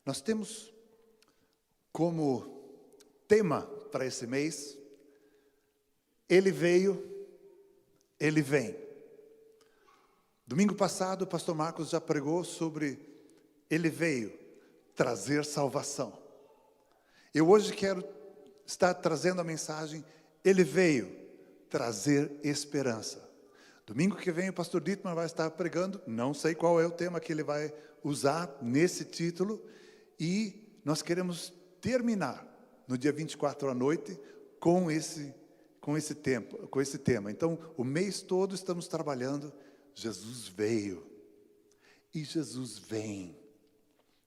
Nós temos como tema para esse mês, Ele veio, Ele vem. Domingo passado, o pastor Marcos já pregou sobre Ele veio trazer salvação. Eu hoje quero estar trazendo a mensagem, Ele veio trazer esperança. Domingo que vem o pastor Dietmar vai estar pregando, não sei qual é o tema que ele vai usar nesse título, e nós queremos terminar no dia 24 à noite com esse tema. Então, o mês todo estamos trabalhando, Jesus veio e Jesus vem.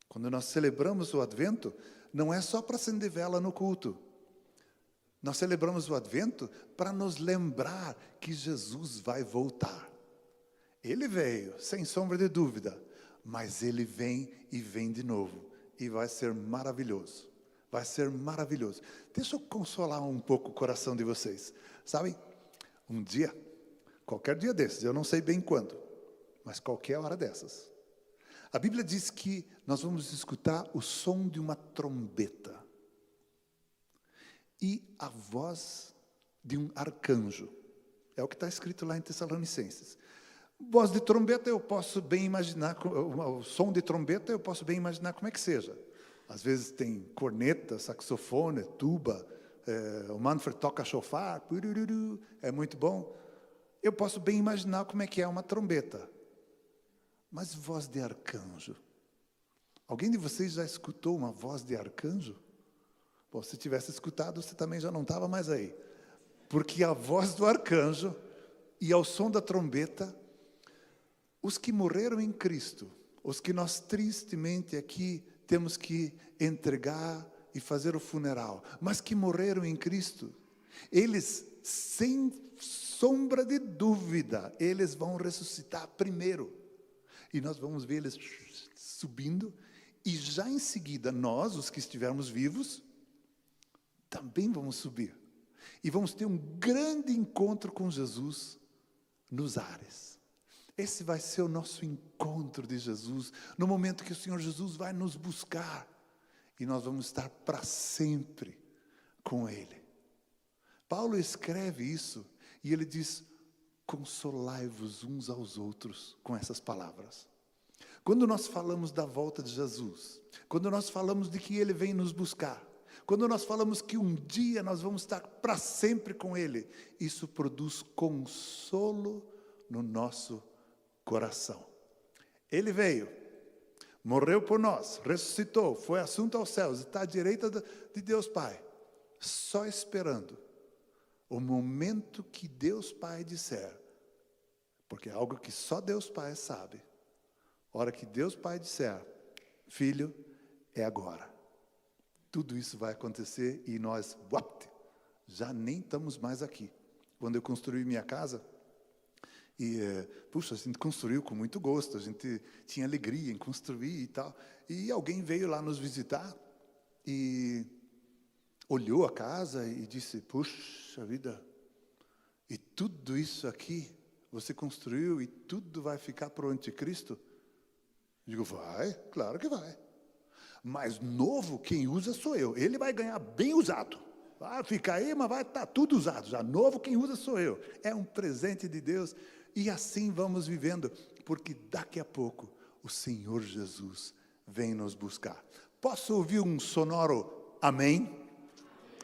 Quando nós celebramos o Advento, não é só para acender vela no culto. Nós celebramos o Advento para nos lembrar que Jesus vai voltar. Ele veio, sem sombra de dúvida, mas Ele vem e vem de novo. E vai ser maravilhoso. Vai ser maravilhoso. Deixa eu consolar um pouco o coração de vocês. Sabem, um dia, qualquer dia desses, eu não sei bem quando, mas qualquer hora dessas, a Bíblia diz que nós vamos escutar o som de uma trombeta e a voz de um arcanjo. É o que está escrito lá em Tessalonicenses. Voz de trombeta eu posso bem imaginar, o som de trombeta eu posso bem imaginar como é que seja. Às vezes tem corneta, saxofone, tuba, o Manfred toca chofar, é muito bom. Eu posso bem imaginar como é que é uma trombeta. Mas voz de arcanjo. Alguém de vocês já escutou uma voz de arcanjo? Bom, se tivesse escutado, você também já não estava mais aí. Porque a voz do arcanjo e ao som da trombeta, os que morreram em Cristo, os que nós tristemente aqui temos que entregar e fazer o funeral, mas que morreram em Cristo, eles, sem sombra de dúvida, eles vão ressuscitar primeiro. E nós vamos ver eles subindo, e já em seguida, nós, os que estivermos vivos, também vamos subir. E vamos ter um grande encontro com Jesus nos ares. Esse vai ser o nosso encontro de Jesus, no momento que o Senhor Jesus vai nos buscar. E nós vamos estar para sempre com Ele. Paulo escreve isso, e ele diz, consolai-vos uns aos outros com essas palavras. Quando nós falamos da volta de Jesus, quando nós falamos de que Ele vem nos buscar, quando nós falamos que um dia nós vamos estar para sempre com Ele, isso produz consolo no nosso coração. Ele veio, morreu por nós, ressuscitou, foi assunto aos céus, está à direita de Deus Pai, só esperando o momento que Deus Pai disser, porque é algo que só Deus Pai sabe. A hora que Deus Pai disser, filho, é agora. Tudo isso vai acontecer e nós, já nem estamos mais aqui. Quando eu construí minha casa, a gente construiu com muito gosto, a gente tinha alegria em construir e tal. E alguém veio lá nos visitar e olhou a casa e disse, puxa vida, e tudo isso aqui você construiu e tudo vai ficar para o anticristo? Eu digo, vai, claro que vai. Mas novo, quem usa sou eu. Ele vai ganhar bem usado. Vai ficar aí, mas vai estar tudo usado. Já novo, quem usa sou eu. É um presente de Deus. E assim vamos vivendo. Porque daqui a pouco o Senhor Jesus vem nos buscar. Posso ouvir um sonoro amém?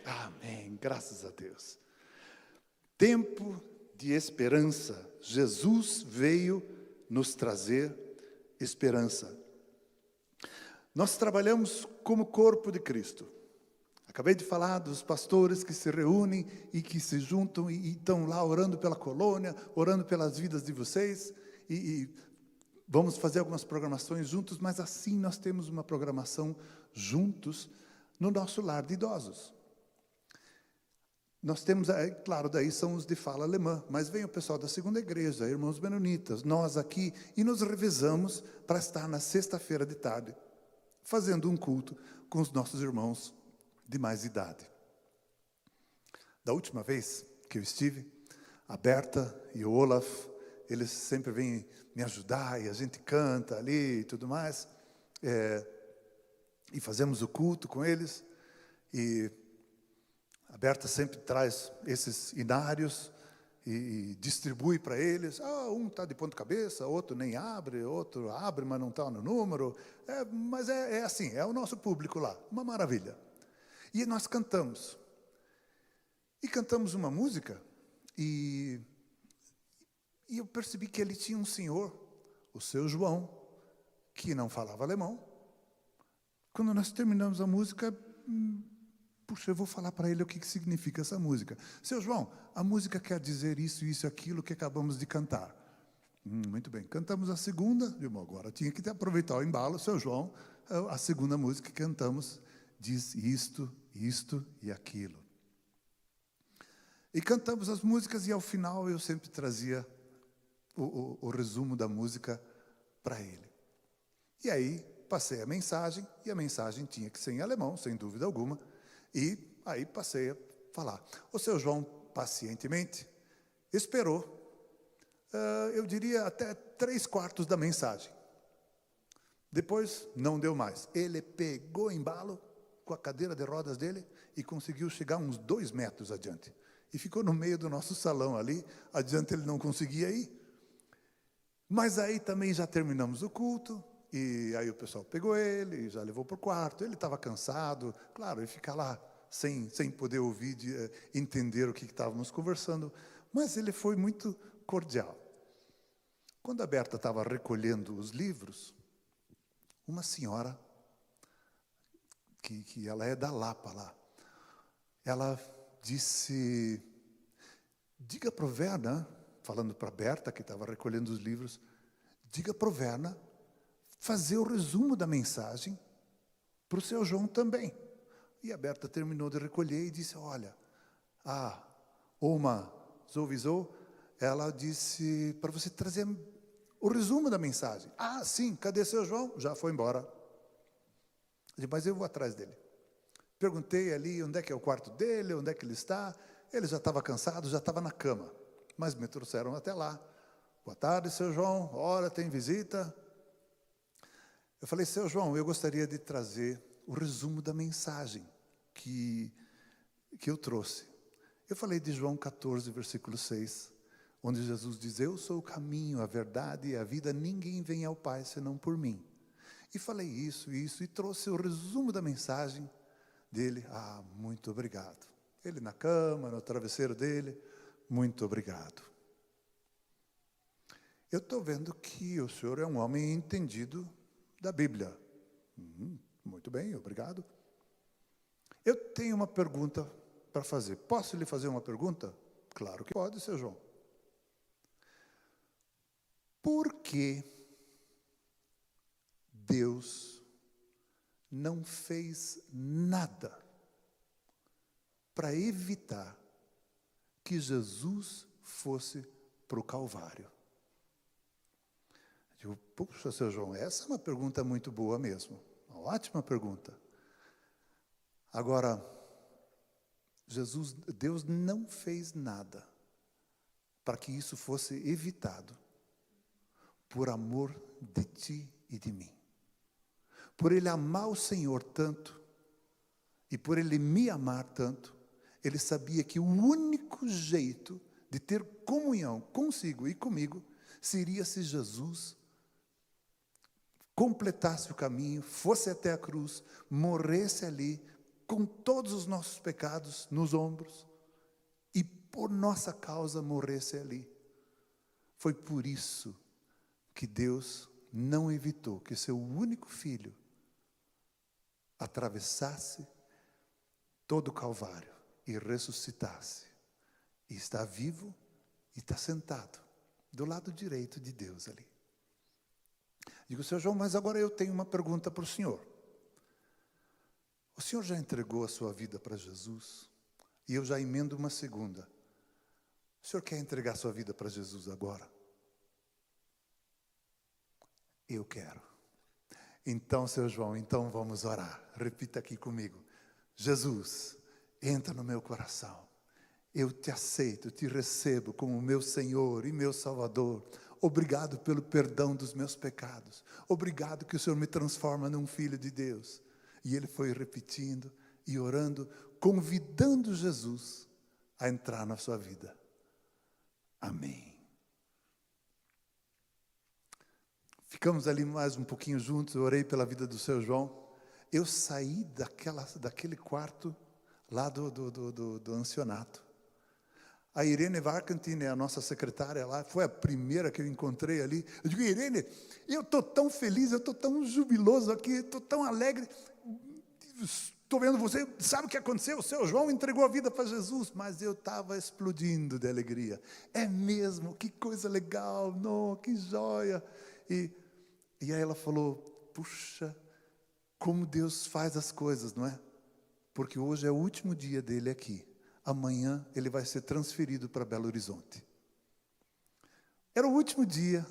Amém. Graças a Deus. Tempo de esperança. Jesus veio nos trazer esperança. Nós trabalhamos como corpo de Cristo. Acabei de falar dos pastores que se reúnem e que se juntam e estão lá orando pela colônia, orando pelas vidas de vocês. E vamos fazer algumas programações juntos, mas assim nós temos uma programação juntos no nosso lar de idosos. Nós temos, claro, daí são os de fala alemã, mas vem o pessoal da segunda igreja, irmãos menonitas, nós aqui, e nos revezamos para estar na sexta-feira de tarde, fazendo um culto com os nossos irmãos de mais idade. Da última vez que eu estive, a Berta e o Olaf, eles sempre vêm me ajudar, e a gente canta ali e tudo mais. e fazemos o culto com eles, e a Berta sempre traz esses inários e distribui para eles. Um está de ponta cabeça, outro nem abre, outro abre, mas não está no número. Mas é assim, é o nosso público lá, uma maravilha. E nós cantamos. E cantamos uma música, e eu percebi que ali tinha um senhor, o seu João, que não falava alemão. Quando nós terminamos a música, puxa, eu vou falar para ele o que significa essa música. Seu João, a música quer dizer isso, isso, aquilo que acabamos de cantar. Muito bem, cantamos a segunda, agora tinha que aproveitar o embalo. Seu João, a segunda música que cantamos diz isto, isto e aquilo. E cantamos as músicas, e ao final eu sempre trazia o resumo da música para ele. E aí passei a mensagem, e a mensagem tinha que ser em alemão, sem dúvida alguma, e aí passei a falar. O seu João, pacientemente, esperou, eu diria, até 3/4 da mensagem. Depois, não deu mais. Ele pegou embalo com a cadeira de rodas dele e conseguiu chegar uns 2 metros adiante. E ficou no meio do nosso salão ali, adiante ele não conseguia ir. Mas aí também já terminamos o culto, e aí o pessoal pegou ele, e já levou para o quarto. Ele estava cansado, claro, ele fica lá sem poder ouvir, entender o que estávamos conversando, mas ele foi muito cordial. Quando a Berta estava recolhendo os livros, uma senhora, que ela é da Lapa lá, ela disse, diga para o Werner, falando para a Berta, que estava recolhendo os livros, diga para o Werner fazer o resumo da mensagem para o seu João também. E a Berta terminou de recolher e disse, olha, a Oma Zovisou, ela disse para você trazer o resumo da mensagem. Sim, cadê seu João? Já foi embora. Eu disse, mas eu vou atrás dele. Perguntei ali onde é que é o quarto dele, onde é que ele está. Ele já estava cansado, já estava na cama. Mas me trouxeram até lá. Boa tarde, seu João. Ora, tem visita. Eu falei, seu João, eu gostaria de trazer o resumo da mensagem que eu trouxe. Eu falei de João 14, versículo 6, onde Jesus diz, eu sou o caminho, a verdade e a vida, ninguém vem ao Pai senão por mim. E falei isso, e trouxe o resumo da mensagem dele. Muito obrigado. Ele na cama, no travesseiro dele, muito obrigado. Eu estou vendo que o senhor é um homem entendido da Bíblia. Muito bem, obrigado. Eu tenho uma pergunta para fazer. Posso lhe fazer uma pergunta? Claro que pode, seu João. Por que Deus não fez nada para evitar que Jesus fosse para o Calvário? Eu digo, puxa, seu João, essa é uma pergunta muito boa mesmo. Uma ótima pergunta. Agora, Deus não fez nada para que isso fosse evitado por amor de ti e de mim. Por Ele amar o Senhor tanto, e por Ele me amar tanto, Ele sabia que o único jeito de ter comunhão consigo e comigo seria se Jesus completasse o caminho, fosse até a cruz, morresse ali, com todos os nossos pecados nos ombros, e por nossa causa morresse ali. Foi por isso que Deus não evitou que seu único filho atravessasse todo o Calvário e ressuscitasse. E está vivo e está sentado do lado direito de Deus ali. Digo, seu João, mas agora eu tenho uma pergunta para o senhor. O senhor já entregou a sua vida para Jesus? E eu já emendo uma segunda. O senhor quer entregar a sua vida para Jesus agora? Eu quero. Então, seu João, então vamos orar. Repita aqui comigo. Jesus, entra no meu coração. Eu te aceito, te recebo como meu Senhor e meu Salvador. Obrigado pelo perdão dos meus pecados. Obrigado que o Senhor me transforma num filho de Deus. E ele foi repetindo e orando, convidando Jesus a entrar na sua vida. Amém. Ficamos ali mais um pouquinho juntos, eu orei pela vida do seu João. Eu saí daquele quarto lá do ancianato. A Irene Varkantin, a nossa secretária lá, foi a primeira que eu encontrei ali. Eu digo, Irene, eu estou tão feliz, eu estou tão jubiloso aqui, estou tão alegre. Estou vendo você, sabe o que aconteceu? O seu João entregou a vida para Jesus, mas eu estava explodindo de alegria. É mesmo, que coisa legal, não, que joia. E aí ela falou, puxa, como Deus faz as coisas, não é? Porque hoje é o último dia dele aqui. Amanhã ele vai ser transferido para Belo Horizonte. Era o último dia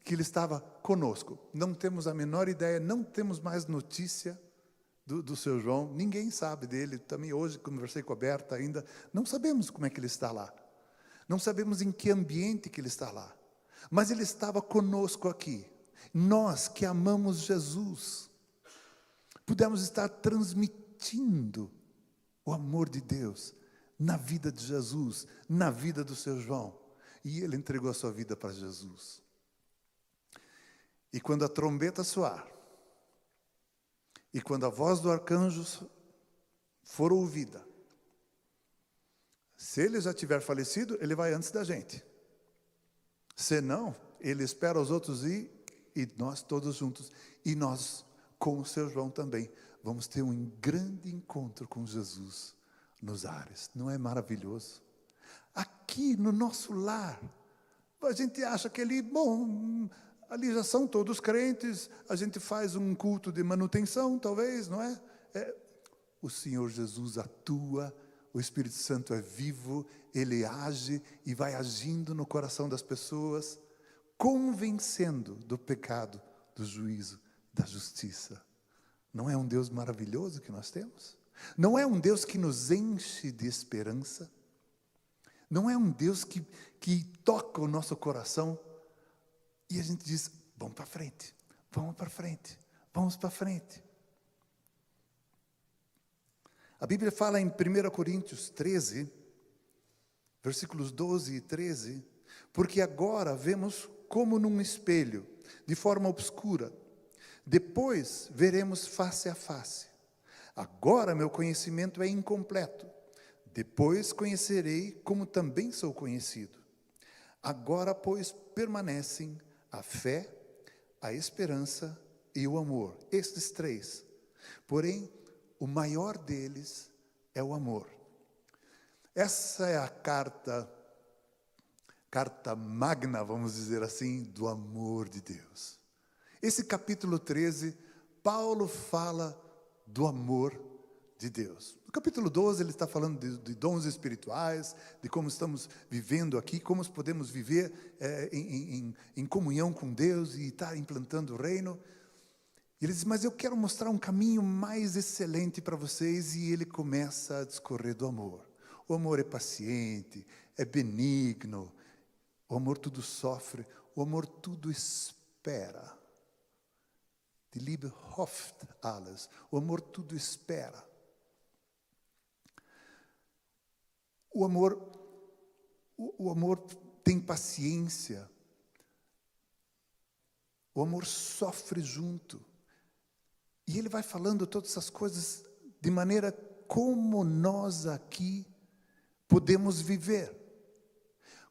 que ele estava conosco. Não temos a menor ideia, não temos mais notícia do seu João. Ninguém sabe dele. Também hoje conversei com a Berta ainda. Não sabemos como é que ele está lá. Não sabemos em que ambiente que ele está lá. Mas ele estava conosco aqui. Nós que amamos Jesus, pudemos estar transmitindo o amor de Deus na vida de Jesus, na vida do seu João. E ele entregou a sua vida para Jesus. E quando a trombeta soar, e quando a voz do arcanjo for ouvida, se ele já tiver falecido, ele vai antes da gente. Se não, ele espera os outros ir, e nós todos juntos. E nós, com o seu João também, vamos ter um grande encontro com Jesus nos ares. Não é maravilhoso? Aqui no nosso lar, a gente acha que ali, bom, ali já são todos crentes, a gente faz um culto de manutenção, talvez, não é? O Senhor Jesus atua, o Espírito Santo é vivo, Ele age e vai agindo no coração das pessoas, convencendo do pecado, do juízo, da justiça. Não é um Deus maravilhoso que nós temos? Não é um Deus que nos enche de esperança? Não é um Deus que toca o nosso coração e a gente diz, vamos para frente, vamos para frente, vamos para frente. A Bíblia fala em 1 Coríntios 13, versículos 12 e 13, porque agora vemos como num espelho, de forma obscura, depois veremos face a face. Agora meu conhecimento é incompleto, depois conhecerei como também sou conhecido. Agora, pois, permanecem a fé, a esperança e o amor, estes três. Porém, o maior deles é o amor. Essa é a carta magna, vamos dizer assim, do amor de Deus. Esse capítulo 13, Paulo fala do amor de Deus. No capítulo 12, ele está falando de dons espirituais, de como estamos vivendo aqui, como podemos viver em comunhão com Deus e estar implantando o reino. E ele diz, mas eu quero mostrar um caminho mais excelente para vocês, e ele começa a discorrer do amor. O amor é paciente, é benigno, o amor tudo sofre, o amor tudo espera. Die Liebe hofft alles. O amor tudo espera. O amor tem paciência. O amor sofre junto. E ele vai falando todas essas coisas de maneira como nós aqui podemos viver.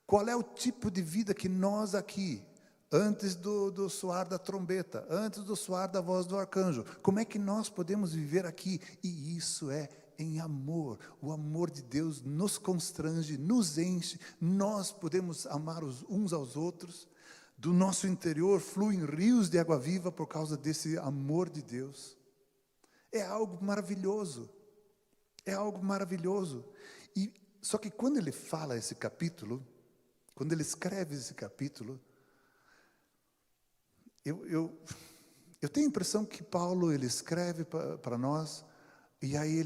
Qual é o tipo de vida que nós aqui, antes do soar da trombeta, antes do soar da voz do arcanjo, como é que nós podemos viver aqui? E isso é em amor. O amor de Deus nos constrange, nos enche. Nós podemos amar uns aos outros. Do nosso interior fluem rios de água viva por causa desse amor de Deus. É algo maravilhoso. É algo maravilhoso. Só que quando ele fala esse capítulo, quando ele escreve esse capítulo, eu tenho a impressão que Paulo, ele escreve para nós, e aí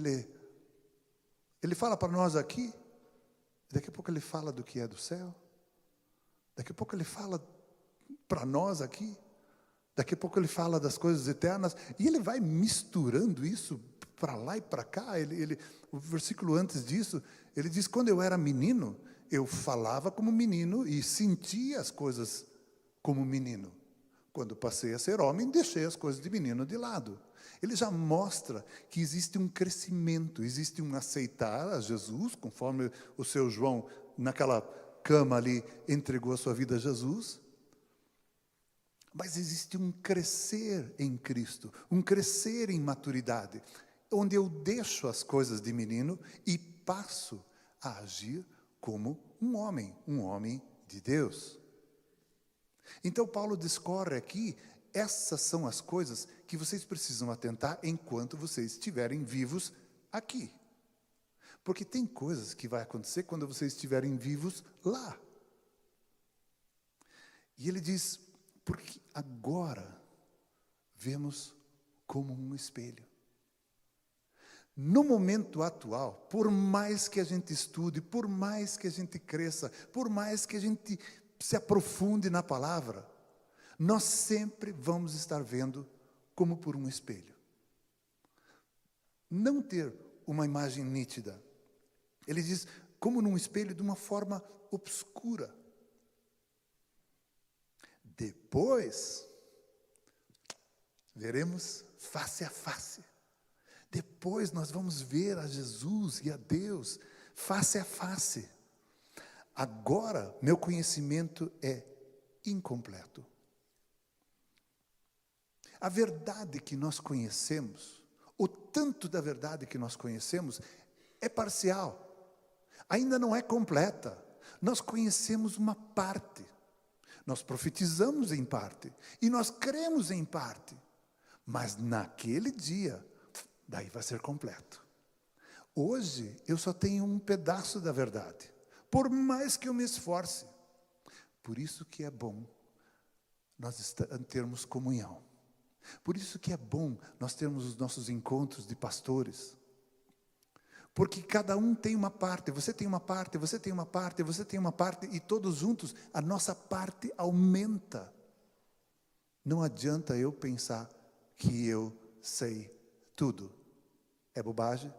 ele fala para nós aqui, daqui a pouco ele fala do que é do céu, daqui a pouco ele fala para nós aqui Daqui a pouco ele fala das coisas eternas, e ele vai misturando isso para lá e para cá. O versículo antes disso, ele diz, quando eu era menino, eu falava como menino e sentia as coisas como menino. Quando passei a ser homem, deixei as coisas de menino de lado. Ele já mostra que existe um crescimento, existe um aceitar a Jesus, conforme o seu João, naquela cama ali, entregou a sua vida a Jesus. Mas existe um crescer em Cristo, um crescer em maturidade, onde eu deixo as coisas de menino e passo a agir como um homem de Deus. Então Paulo discorre aqui, essas são as coisas que vocês precisam atentar enquanto vocês estiverem vivos aqui. Porque tem coisas que vai acontecer quando vocês estiverem vivos lá. E ele diz, porque agora vemos como um espelho. No momento atual, por mais que a gente estude, por mais que a gente cresça, por mais que a gente se aprofunde na palavra, nós sempre vamos estar vendo como por um espelho. Não ter uma imagem nítida. Ele diz, como num espelho de uma forma obscura. Depois, veremos face a face. Depois nós vamos ver a Jesus e a Deus face a face. Agora, meu conhecimento é incompleto. A verdade que nós conhecemos, o tanto da verdade que nós conhecemos, é parcial. Ainda não é completa. Nós conhecemos uma parte. Nós profetizamos em parte. E nós cremos em parte. Mas naquele dia, daí vai ser completo. Hoje, eu só tenho um pedaço da verdade. Por mais que eu me esforce. Por isso que é bom nós termos comunhão. Por isso que é bom nós termos os nossos encontros de pastores. Porque cada um tem uma parte, você tem uma parte, você tem uma parte, você tem uma parte, e todos juntos, a nossa parte aumenta. Não adianta eu pensar que eu sei tudo. É bobagem.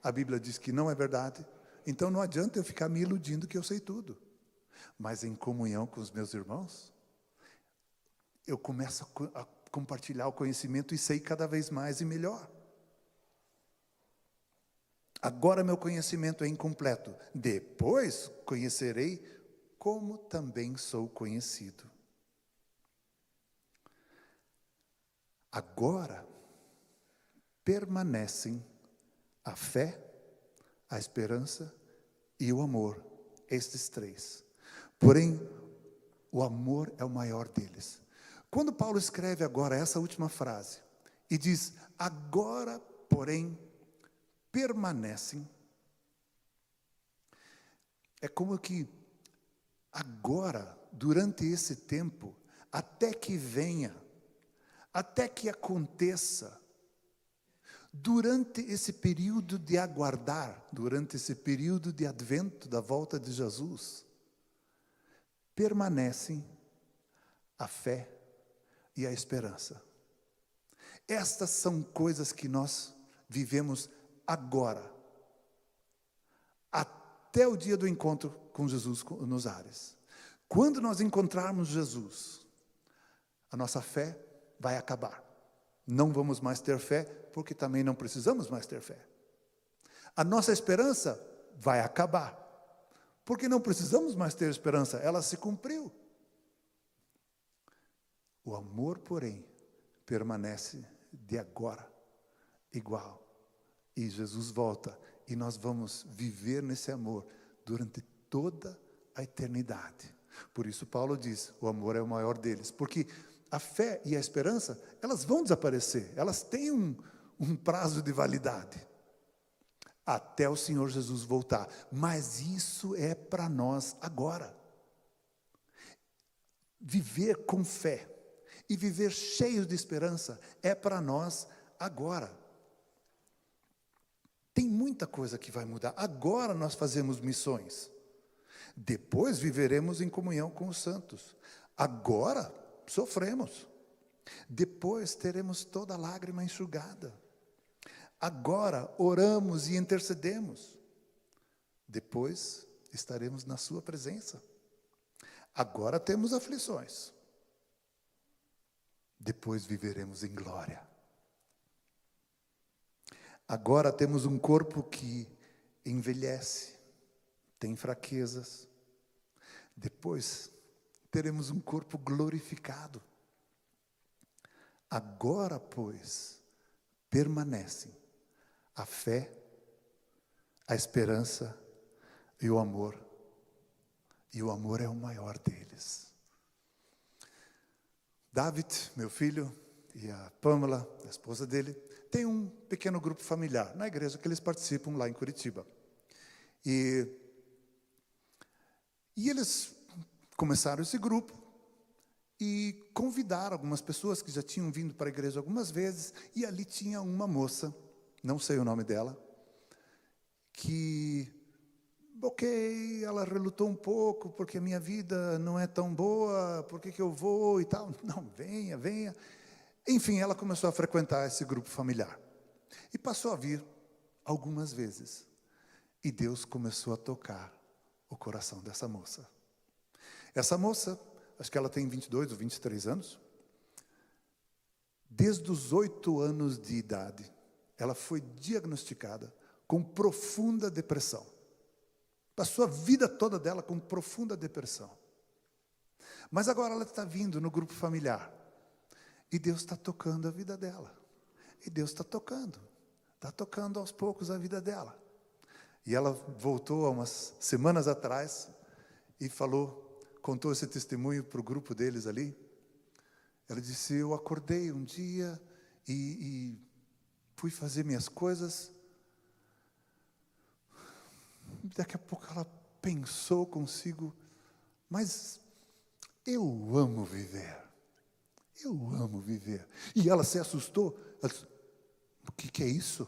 A Bíblia diz que não é verdade. Então não adianta eu ficar me iludindo que eu sei tudo. Mas em comunhão com os meus irmãos, eu começo a compartilhar o conhecimento e sei cada vez mais e melhor. Agora meu conhecimento é incompleto. Depois conhecerei como também sou conhecido. Agora permanecem a fé, a esperança e o amor, estes três. Porém, o amor é o maior deles. Quando Paulo escreve agora essa última frase, e diz, agora, porém, permanecem, é como que agora, durante esse tempo, até que venha, até que aconteça, durante esse período de aguardar, durante esse período de advento da volta de Jesus, permanecem a fé e a esperança. Estas são coisas que nós vivemos agora, até o dia do encontro com Jesus nos ares. Quando nós encontrarmos Jesus, a nossa fé vai acabar. Não vamos mais ter fé, porque também não precisamos mais ter fé. A nossa esperança vai acabar, porque não precisamos mais ter esperança, ela se cumpriu. O amor, porém, permanece de agora, igual. E Jesus volta, e nós vamos viver nesse amor durante toda a eternidade. Por isso Paulo diz, o amor é o maior deles, porque a fé e a esperança, elas vão desaparecer, elas têm um prazo de validade, até o Senhor Jesus voltar, mas isso é para nós agora. Viver com fé e viver cheios de esperança é para nós agora. Tem muita coisa que vai mudar. Agora nós fazemos missões. Depois viveremos em comunhão com os santos. Agora sofremos. Depois teremos toda lágrima enxugada. Agora oramos e intercedemos. Depois estaremos na sua presença. Agora temos aflições. Depois viveremos em glória. Agora temos um corpo que envelhece, tem fraquezas. Depois teremos um corpo glorificado. Agora, pois, permanecem a fé, a esperança e o amor. E o amor é o maior deles. David, meu filho, e a Pamela, a esposa dele, tem um pequeno grupo familiar na igreja que eles participam lá em Curitiba. E eles começaram esse grupo e convidaram algumas pessoas que já tinham vindo para a igreja algumas vezes, e ali tinha uma moça, não sei o nome dela, que, ela relutou um pouco, porque a minha vida não é tão boa, por que eu vou e tal? Não, venha, venha. Enfim, ela começou a frequentar esse grupo familiar. E passou a vir algumas vezes. E Deus começou a tocar o coração dessa moça. Essa moça, acho que ela tem 22 ou 23 anos. Desde os 8 anos de idade, ela foi diagnosticada com profunda depressão. Passou a vida toda dela com profunda depressão. Mas agora ela está vindo no grupo familiar. E Deus está tocando a vida dela. E Deus está tocando aos poucos a vida dela. E ela voltou há umas semanas atrás e contou esse testemunho para o grupo deles ali. Ela disse: eu acordei um dia e fui fazer minhas coisas. Daqui a pouco ela pensou consigo: mas eu amo viver. Eu amo viver. E ela se assustou. Ela disse: o que é isso?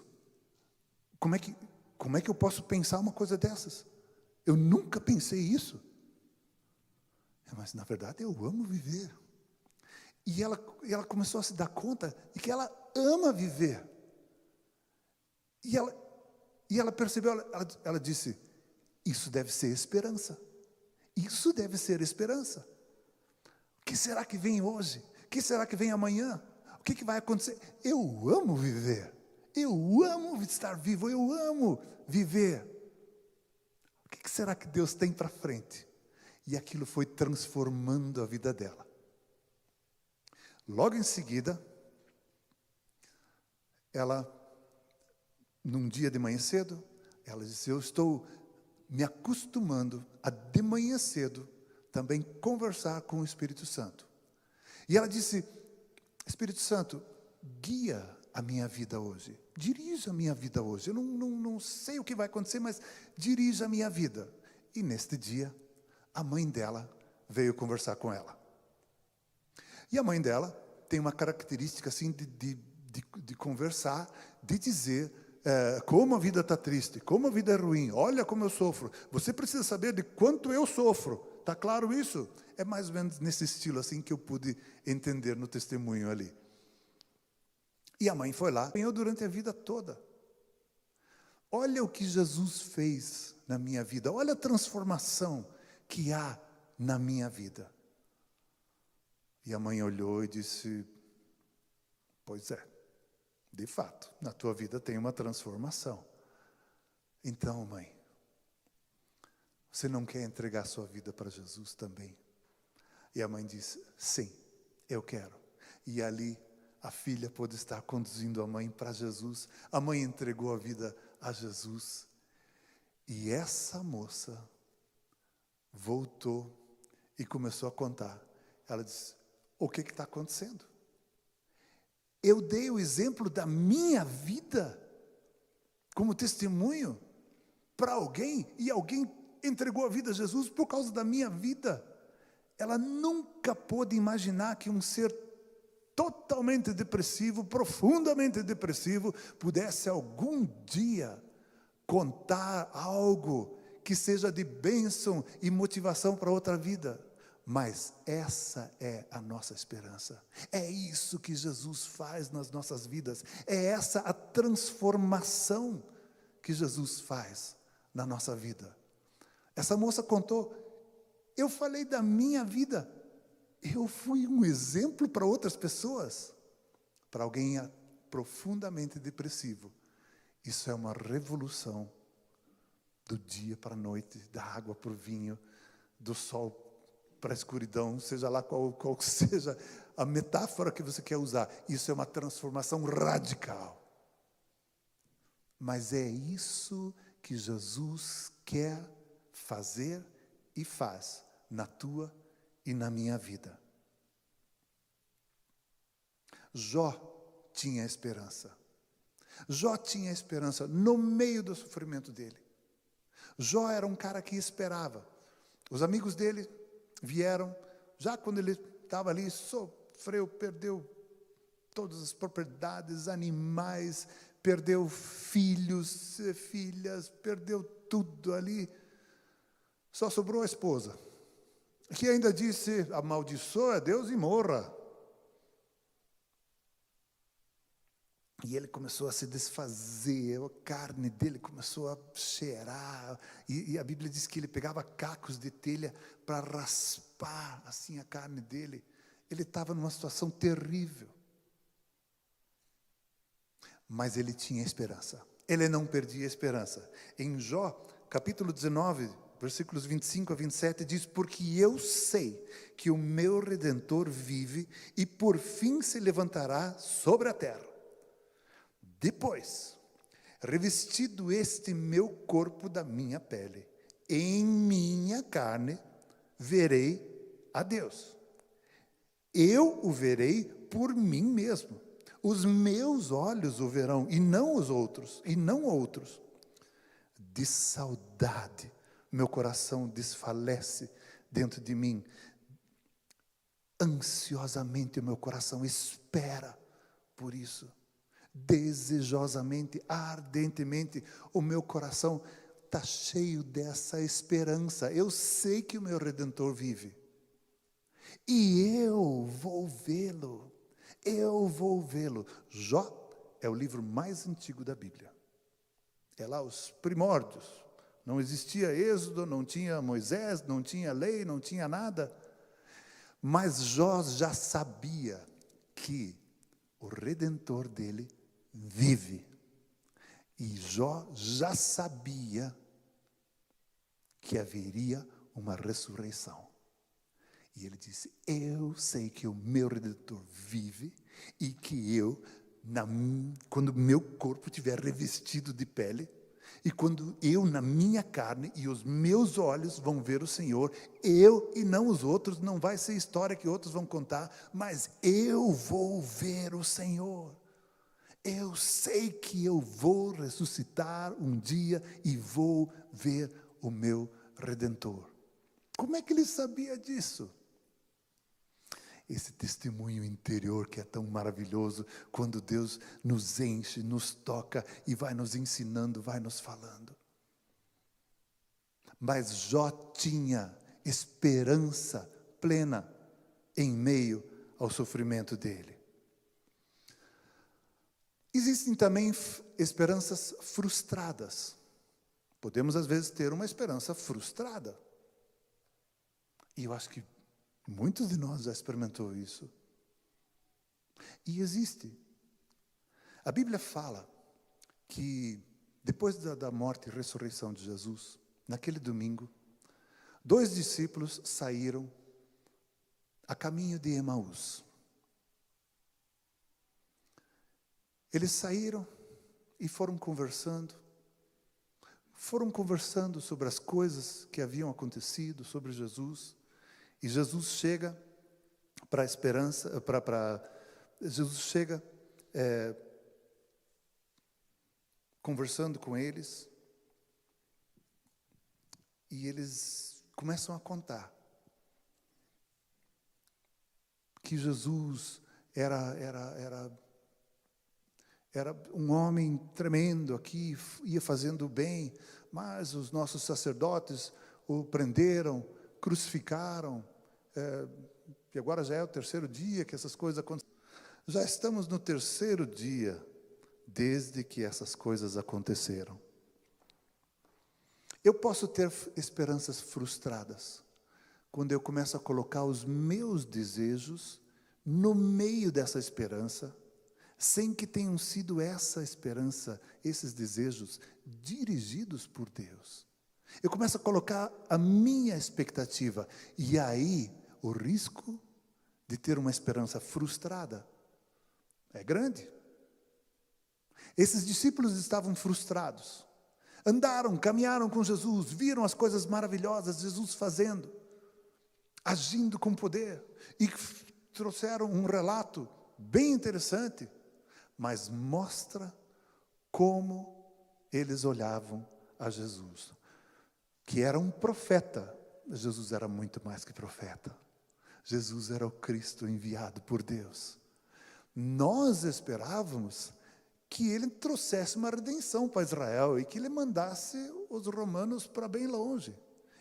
Como é que eu posso pensar uma coisa dessas? Eu nunca pensei isso. Mas na verdade eu amo viver. E ela começou a se dar conta de que ela ama viver. E ela percebeu, ela disse: isso deve ser esperança. Isso deve ser esperança. O que será que vem hoje? O que será que vem amanhã? O que vai acontecer? Eu amo viver. Eu amo estar vivo. Eu amo viver. O que será que Deus tem para frente? E aquilo foi transformando a vida dela. Logo em seguida, ela, num dia de manhã cedo, ela disse: eu estou me acostumando a de manhã cedo também conversar com o Espírito Santo. E ela disse: Espírito Santo, guia a minha vida hoje. Dirija a minha vida hoje. Eu não sei o que vai acontecer, mas dirija a minha vida. E neste dia, a mãe dela veio conversar com ela. E a mãe dela tem uma característica assim de conversar, de dizer como a vida está triste, como a vida é ruim, olha como eu sofro. Você precisa saber de quanto eu sofro. Está claro isso? É mais ou menos nesse estilo assim que eu pude entender no testemunho ali. E a mãe foi lá, acompanhou durante a vida toda. Olha o que Jesus fez na minha vida. Olha a transformação que há na minha vida. E a mãe olhou e disse: pois é, de fato, na tua vida tem uma transformação. Então, mãe, você não quer entregar sua vida para Jesus também? E a mãe disse: sim, eu quero. E ali a filha pôde estar conduzindo a mãe para Jesus. A mãe entregou a vida a Jesus. E essa moça voltou e começou a contar. Ela disse: o que está acontecendo? Eu dei o exemplo da minha vida como testemunho para alguém, e alguém entregou a vida a Jesus por causa da minha vida. Ela nunca pôde imaginar que um ser totalmente depressivo, profundamente depressivo, pudesse algum dia contar algo que seja de bênção e motivação para outra vida. Mas essa é a nossa esperança. É isso que Jesus faz nas nossas vidas. É essa a transformação que Jesus faz na nossa vida. Essa moça contou, eu falei da minha vida. Eu fui um exemplo para outras pessoas. Para alguém profundamente depressivo, isso é uma revolução do dia para a noite, da água para o vinho, do sol para a escuridão, seja lá qual seja a metáfora que você quer usar. Isso é uma transformação radical. Mas é isso que Jesus quer fazer e faz na tua e na minha vida. Jó tinha esperança. Jó tinha esperança no meio do sofrimento dele. Jó era um cara que esperava. Os amigos dele vieram, já quando ele estava ali, sofreu, perdeu todas as propriedades, animais, perdeu filhos, filhas, perdeu tudo ali. Só sobrou a esposa, que ainda disse, amaldiçoa a Deus e morra. E ele começou a se desfazer, a carne dele começou a cheirar. E a Bíblia diz que ele pegava cacos de telha para raspar assim a carne dele. Ele estava numa situação terrível. Mas ele tinha esperança. Ele não perdia a esperança. Em Jó, capítulo 19, versículos 25 a 27, diz, porque eu sei que o meu Redentor vive e por fim se levantará sobre a terra. Depois, revestido este meu corpo da minha pele, em minha carne verei a Deus. Eu o verei por mim mesmo. Os meus olhos o verão e não os outros, e não outros. De saudade, meu coração desfalece dentro de mim. Ansiosamente o meu coração espera por isso. Desejosamente, ardentemente, o meu coração está cheio dessa esperança. Eu sei que o meu Redentor vive. E eu vou vê-lo. Eu vou vê-lo. Jó é o livro mais antigo da Bíblia. É lá os primórdios. Não existia Êxodo, não tinha Moisés, não tinha lei, não tinha nada. Mas Jó já sabia que o Redentor dele vive. E Jó já sabia que haveria uma ressurreição. E ele disse, eu sei que o meu Redentor vive e que eu, quando meu corpo estiver revestido de pele, e quando eu na minha carne e os meus olhos vão ver o Senhor, eu e não os outros, não vai ser história que outros vão contar, mas eu vou ver o Senhor. Eu sei que eu vou ressuscitar um dia e vou ver o meu Redentor. Como é que ele sabia disso? Esse testemunho interior que é tão maravilhoso, quando Deus nos enche, nos toca e vai nos ensinando, vai nos falando. Mas Jó tinha esperança plena em meio ao sofrimento dele. Existem também esperanças frustradas. Podemos, às vezes, ter uma esperança frustrada. E eu acho que muitos de nós já experimentou isso. E existe. A Bíblia fala que, depois da morte e ressurreição de Jesus, naquele domingo, 2 discípulos saíram a caminho de Emaús. Eles saíram e foram conversando sobre as coisas que haviam acontecido, sobre Jesus. E Jesus chega para a esperança, Jesus chega conversando com eles, e eles começam a contar que Jesus era um homem tremendo aqui, ia fazendo o bem, mas os nossos sacerdotes o prenderam, crucificaram, E agora já é o terceiro dia que essas coisas acontecem. Já estamos no terceiro dia desde que essas coisas aconteceram. Eu posso ter esperanças frustradas quando eu começo a colocar os meus desejos no meio dessa esperança, sem que tenham sido essa esperança, esses desejos, dirigidos por Deus. Eu começo a colocar a minha expectativa, e aí o risco de ter uma esperança frustrada é grande. Esses discípulos estavam frustrados. Andaram, caminharam com Jesus, viram as coisas maravilhosas Jesus fazendo, agindo com poder, e trouxeram um relato bem interessante, mas mostra como eles olhavam a Jesus, que era um profeta. Jesus era muito mais que profeta. Jesus era o Cristo enviado por Deus. Nós esperávamos que ele trouxesse uma redenção para Israel e que ele mandasse os romanos para bem longe.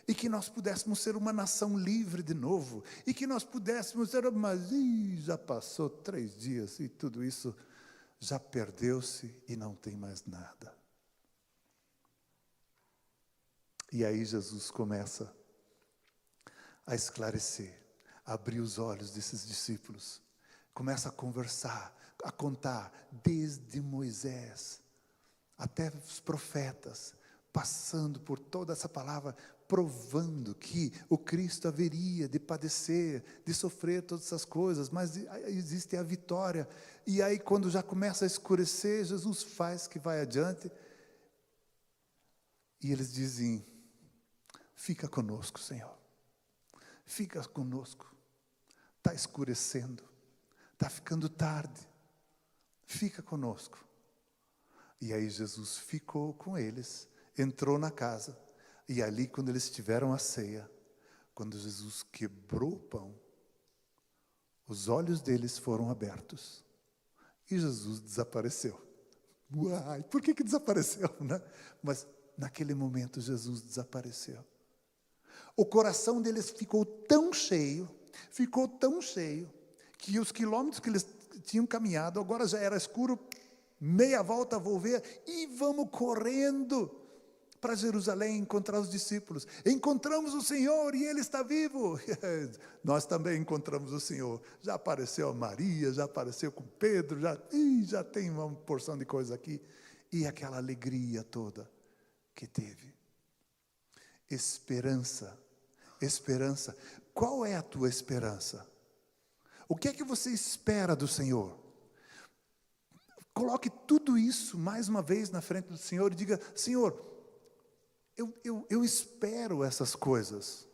E que nós pudéssemos ser uma nação livre de novo. E que nós pudéssemos ser, mas já passou 3 dias e tudo isso já perdeu-se e não tem mais nada. E aí Jesus começa a esclarecer, a abrir os olhos desses discípulos. Começa a conversar, a contar, desde Moisés até os profetas, passando por toda essa palavra, provando que o Cristo haveria de padecer, de sofrer todas essas coisas, mas existe a vitória. E aí, quando já começa a escurecer, Jesus faz que vai adiante, e eles dizem: fica conosco, Senhor, fica conosco, está escurecendo, está ficando tarde, fica conosco. E aí Jesus ficou com eles, entrou na casa, e ali, quando eles tiveram a ceia, quando Jesus quebrou o pão, os olhos deles foram abertos, e Jesus desapareceu. Uai, por que desapareceu, né? Mas naquele momento Jesus desapareceu. O coração deles ficou tão cheio, que os quilômetros que eles tinham caminhado, agora já era escuro, meia volta vou ver, e vamos correndo para Jerusalém encontrar os discípulos. Encontramos o Senhor e Ele está vivo. Nós também encontramos o Senhor. Já apareceu a Maria, já apareceu com Pedro, já tem uma porção de coisa aqui. E aquela alegria toda que teve. Esperança. Qual é a tua esperança? O que é que você espera do Senhor? Coloque tudo isso mais uma vez na frente do Senhor e diga: Senhor, eu espero essas coisas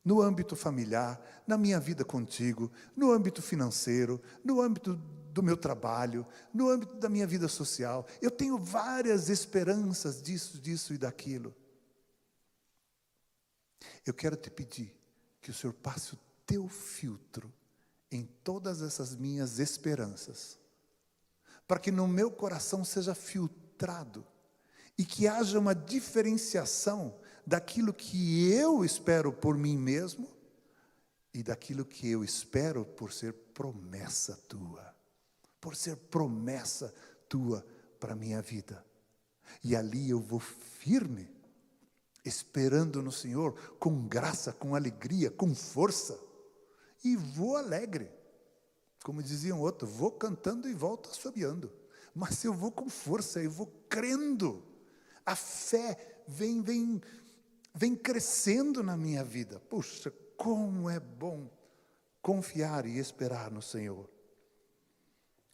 no âmbito familiar, na minha vida contigo, no âmbito financeiro, no âmbito do meu trabalho, no âmbito da minha vida social. Eu tenho várias esperanças disso e daquilo. Eu quero te pedir que o Senhor passe o teu filtro em todas essas minhas esperanças, para que no meu coração seja filtrado e que haja uma diferenciação daquilo que eu espero por mim mesmo e daquilo que eu espero por ser promessa tua, para a minha vida. E ali eu vou firme, esperando no Senhor, com graça, com alegria, com força, e vou alegre. Como dizia um outro, vou cantando e volto assobiando. Mas eu vou com força, eu vou crendo. A fé vem crescendo na minha vida. Puxa, como é bom confiar e esperar no Senhor.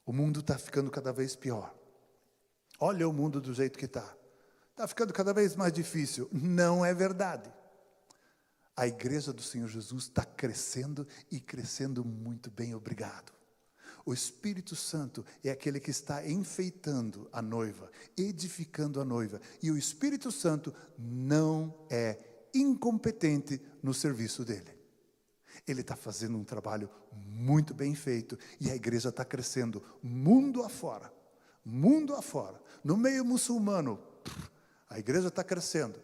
O mundo está ficando cada vez pior. Olha o mundo do jeito que está. Está ficando cada vez mais difícil. Não é verdade. A igreja do Senhor Jesus está crescendo e crescendo muito bem, obrigado. O Espírito Santo é aquele que está enfeitando a noiva, edificando a noiva. E o Espírito Santo não é incompetente no serviço dele. Ele está fazendo um trabalho muito bem feito e a igreja está crescendo mundo afora. No meio muçulmano, a igreja está crescendo.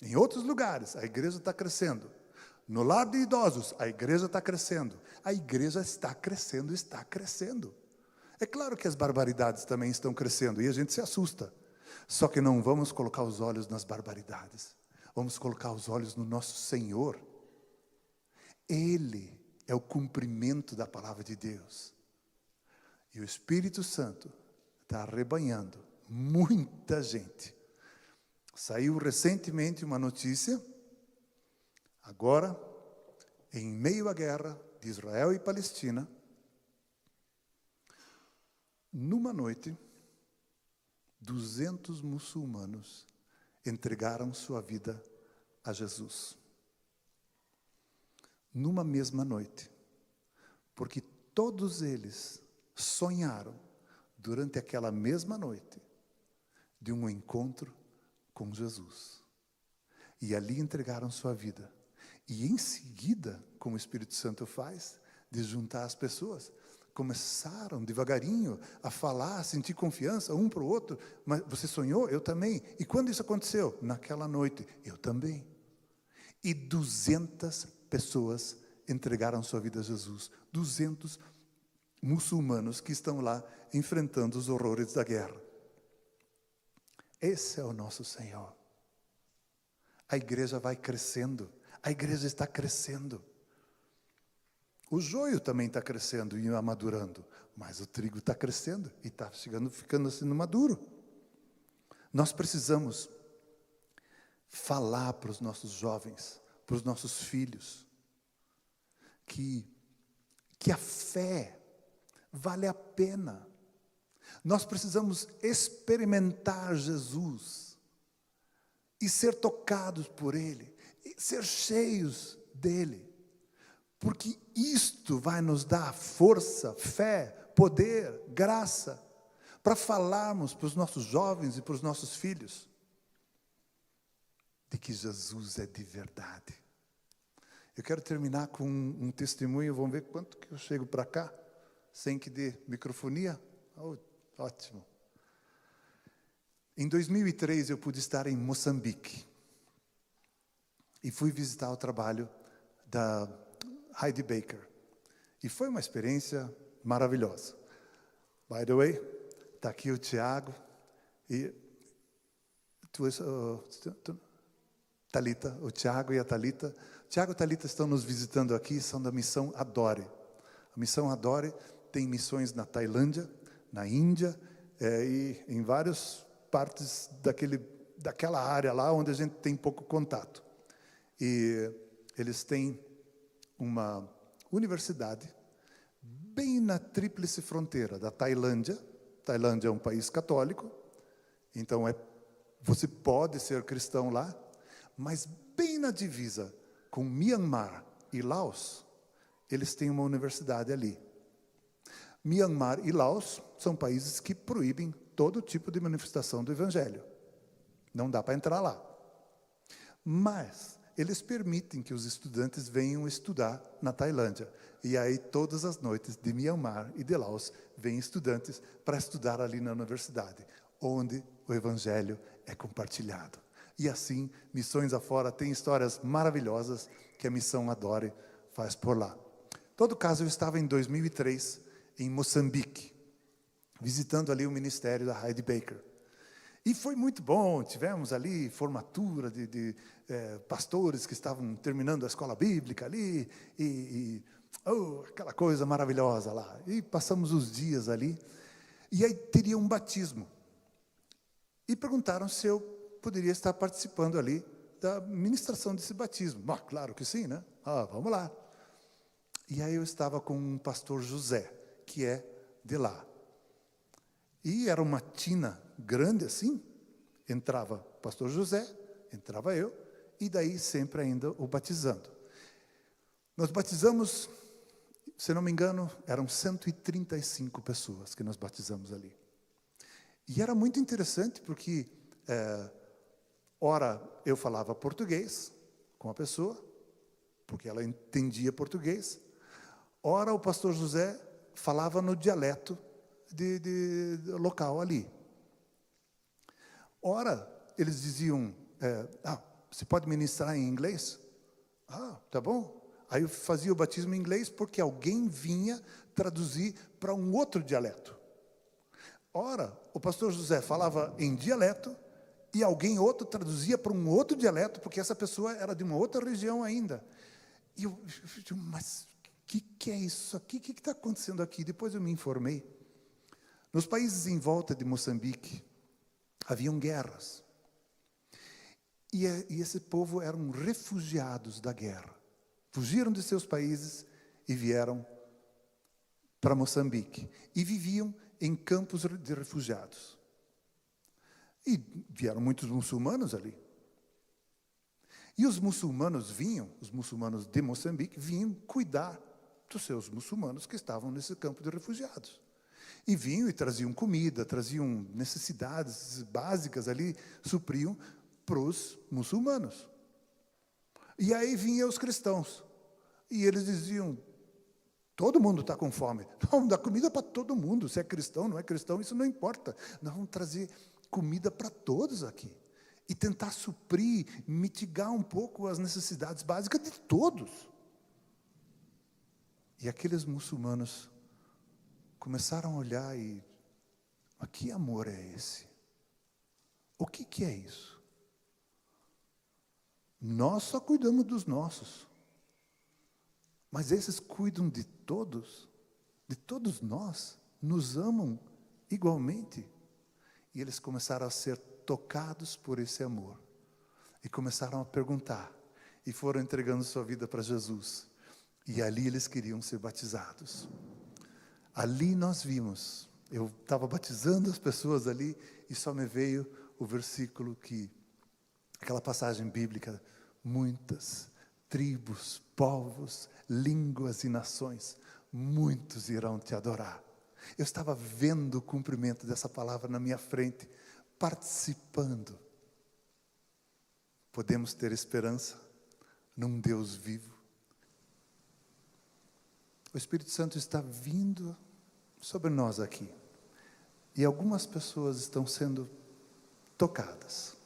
Em outros lugares, a igreja está crescendo. No lar de idosos, a igreja está crescendo. A igreja está crescendo, está crescendo. É claro que as barbaridades também estão crescendo, e a gente se assusta. Só que não vamos colocar os olhos nas barbaridades. Vamos colocar os olhos no nosso Senhor. Ele é o cumprimento da palavra de Deus. E o Espírito Santo está arrebanhando muita gente. Saiu recentemente uma notícia, agora, em meio à guerra de Israel e Palestina, numa noite, 200 muçulmanos entregaram sua vida a Jesus. Numa mesma noite, porque todos eles sonharam, durante aquela mesma noite, de um encontro com Jesus. E ali entregaram sua vida. E em seguida, como o Espírito Santo faz, de juntar as pessoas, começaram devagarinho a falar, a sentir confiança um para o outro. Mas você sonhou? Eu também. E quando isso aconteceu? Naquela noite. Eu também. E 200 pessoas entregaram sua vida a Jesus. 200 muçulmanos que estão lá enfrentando os horrores da guerra. Esse é o nosso Senhor. A igreja vai crescendo. A igreja está crescendo. O joio também está crescendo e amadurando. Mas o trigo está crescendo e está ficando assim maduro. Nós precisamos falar para os nossos jovens, para os nossos filhos, que a fé vale a pena. Nós precisamos experimentar Jesus e ser tocados por Ele, e ser cheios dEle, porque isto vai nos dar força, fé, poder, graça, para falarmos para os nossos jovens e para os nossos filhos, de que Jesus é de verdade. Eu quero terminar com um testemunho, vamos ver quanto que eu chego para cá, sem que dê microfonia. Oh, ótimo. Em 2003, eu pude estar em Moçambique. E fui visitar o trabalho da Heidi Baker. E foi uma experiência maravilhosa. By the way, está aqui o Tiago e Thalita, o Tiago e a Thalita. Tiago e Thalita estão nos visitando aqui, são da missão Adore. A missão Adore tem missões na Tailândia, na Índia, e em várias partes daquela área lá onde a gente tem pouco contato. E eles têm uma universidade bem na tríplice fronteira da Tailândia. Tailândia é um país católico, então você pode ser cristão lá, mas bem na divisa com Myanmar e Laos, eles têm uma universidade ali. Myanmar e Laos são países que proíbem todo tipo de manifestação do Evangelho. Não dá para entrar lá. Mas eles permitem que os estudantes venham estudar na Tailândia. E aí, todas as noites de Myanmar e de Laos, vêm estudantes para estudar ali na universidade, onde o Evangelho é compartilhado. E assim, missões afora, tem histórias maravilhosas que a missão Adore faz por lá. Em todo caso, eu estava em 2003, em Moçambique, visitando ali o ministério da Heidi Baker. E foi muito bom, tivemos ali formatura de pastores que estavam terminando a escola bíblica ali, aquela coisa maravilhosa lá. E passamos os dias ali, e aí teria um batismo. E perguntaram se eu poderia estar participando ali da ministração desse batismo. Claro que sim, né? Vamos lá. E aí eu estava com um pastor José, que é de lá. E era uma tina grande assim, entrava o pastor José, entrava eu, e daí sempre ainda o batizando. Nós batizamos, se não me engano, eram 135 pessoas que nós batizamos ali. E era muito interessante porque, ora eu falava português com a pessoa, porque ela entendia português, ora o pastor José falava no dialeto de local ali. Ora, eles diziam, você pode ministrar em inglês? Ah, tá bom. Aí eu fazia o batismo em inglês porque alguém vinha traduzir para um outro dialeto. Ora, o pastor José falava em dialeto e alguém outro traduzia para um outro dialeto, porque essa pessoa era de uma outra região ainda. E eu mas o que é isso aqui? O que está acontecendo aqui? Depois eu me informei. Nos países em volta de Moçambique, haviam guerras. E esse povo eram refugiados da guerra. Fugiram de seus países e vieram para Moçambique. E viviam em campos de refugiados. E vieram muitos muçulmanos ali. E os muçulmanos de Moçambique, vinham cuidar dos seus muçulmanos que estavam nesse campo de refugiados. E vinham e traziam comida, traziam necessidades básicas ali, supriam para os muçulmanos. E aí vinham os cristãos. E eles diziam, todo mundo está com fome. Vamos dar comida para todo mundo. Se é cristão, não é cristão, isso não importa. Nós vamos trazer comida para todos aqui. E tentar suprir, mitigar um pouco as necessidades básicas de todos. E aqueles muçulmanos começaram a olhar e... Mas que amor é esse? O que é isso? Nós só cuidamos dos nossos. Mas esses cuidam de todos nós, nos amam igualmente. E eles começaram a ser tocados por esse amor. E começaram a perguntar. E foram entregando sua vida para Jesus. E ali eles queriam ser batizados. Ali nós vimos. Eu estava batizando as pessoas ali e só me veio o versículo aquela passagem bíblica, muitas tribos, povos, línguas e nações, muitos irão te adorar. Eu estava vendo o cumprimento dessa palavra na minha frente, participando. Podemos ter esperança num Deus vivo. O Espírito Santo está vindo sobre nós aqui. E algumas pessoas estão sendo tocadas.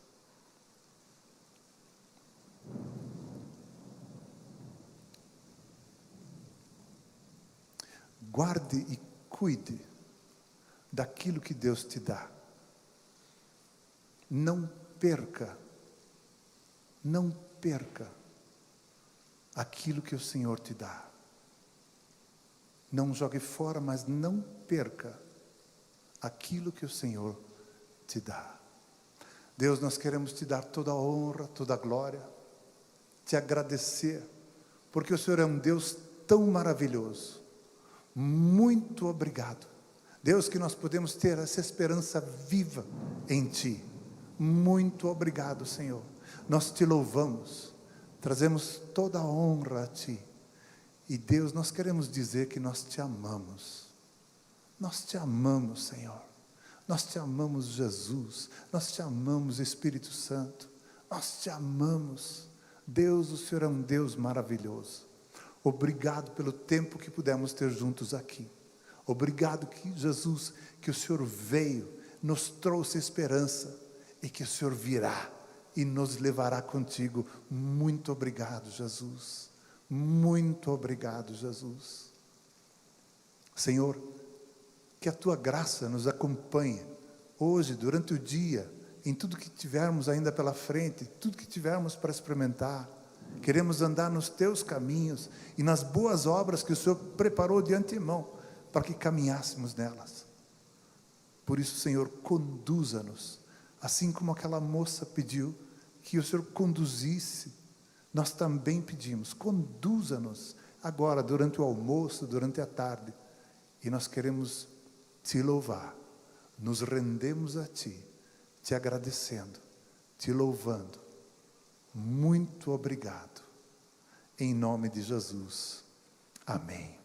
Guarde e cuide daquilo que Deus te dá. Não perca aquilo que o Senhor te dá. Não jogue fora, mas não perca aquilo que o Senhor te dá. Deus, nós queremos te dar toda a honra, toda a glória, te agradecer, porque o Senhor é um Deus tão maravilhoso. Muito obrigado. Deus, que nós podemos ter essa esperança viva em Ti. Muito obrigado, Senhor. Nós te louvamos, trazemos toda a honra a Ti. E Deus, nós queremos dizer que nós te amamos. Nós te amamos, Senhor. Nós te amamos, Jesus. Nós te amamos, Espírito Santo. Nós te amamos. Deus, o Senhor é um Deus maravilhoso. Obrigado pelo tempo que pudemos ter juntos aqui. Obrigado que Jesus, que o Senhor veio, nos trouxe esperança e que o Senhor virá e nos levará contigo. Muito obrigado, Jesus. Muito obrigado, Jesus. Senhor, que a Tua graça nos acompanhe hoje, durante o dia, em tudo que tivermos ainda pela frente, tudo que tivermos para experimentar. Queremos andar nos Teus caminhos e nas boas obras que o Senhor preparou de antemão para que caminhássemos nelas. Por isso, Senhor, conduza-nos, assim como aquela moça pediu que o Senhor conduzisse. Nós também pedimos, conduza-nos agora durante o almoço, durante a tarde. E nós queremos Te louvar, nos rendemos a Ti, Te agradecendo, Te louvando. Muito obrigado. Em nome de Jesus. Amém.